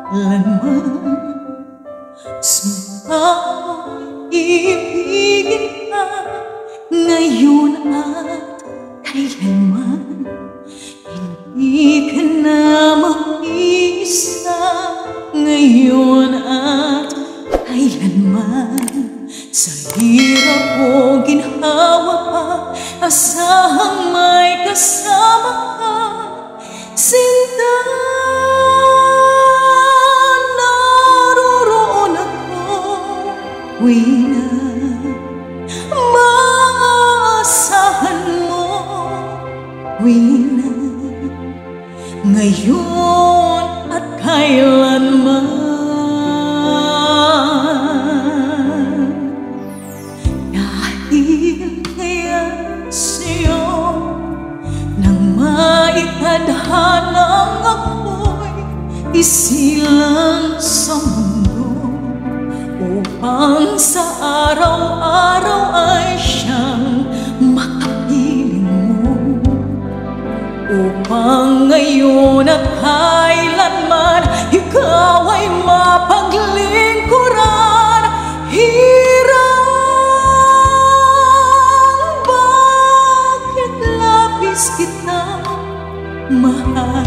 kailanman sumpah ibigin ka ngayon at kailanman. Hindi ka na mag-iisa ngayon at kailanman. Sa hirap o ginhawa pa, asahang may kasama ka, sinta. Naroroon ako, uwi na. Maasahan mo, uwi na. Ngayon at kailanman. Dahil ngayon sa'yo nang maitadhanang ako'y isilang sa mundo, upang sa araw-araw ay siyang makapiling mo, upang ngayon at kailanman ikaw ay mapaglingkuran. Hirang bakit labis kita mahal,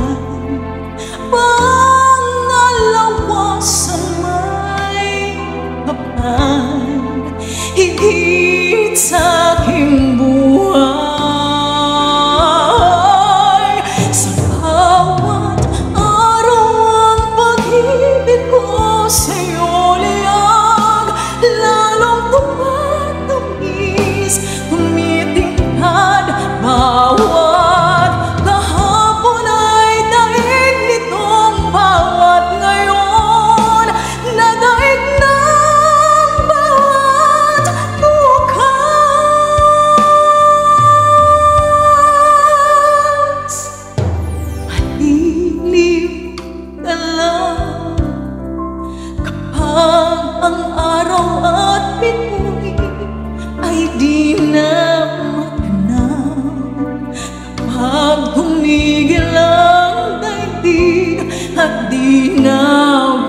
pangalawa sa may kapal, higit sa aking buhay. Sa'yo liyag, lalong tumatamis, tumitingkad bawat kahapon ay daig nitong bawat ngayon, nadaig ng bawat bukas. Maliliw ka lang ang araw at bituin ay di na matanaw, kapag tumigil ang daigdig at di na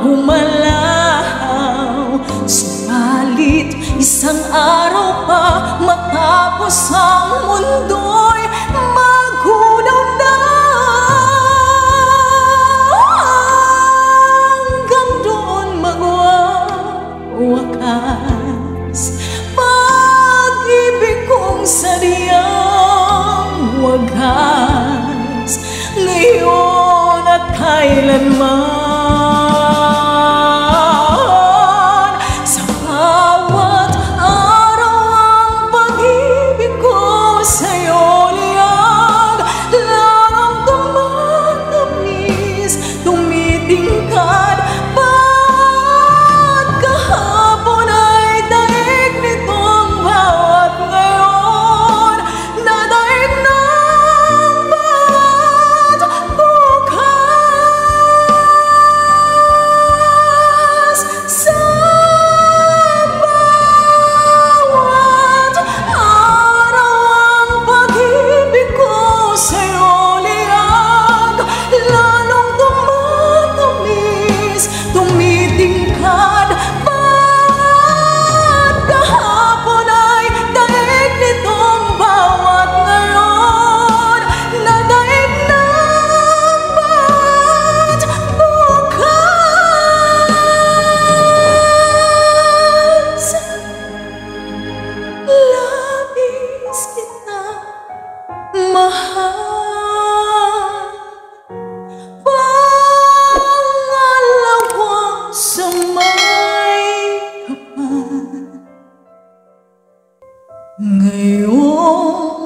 gumalaw. Subalit isang araw pa matapos ang mundo'y magunaw na. Wakas, pag-ibig kong sadyang wagas, ngayon at kailanman. Sa bawat araw ang pag-ibig ko sa'yo liyag, lalong tumatamis, tumitingkad. Ngayon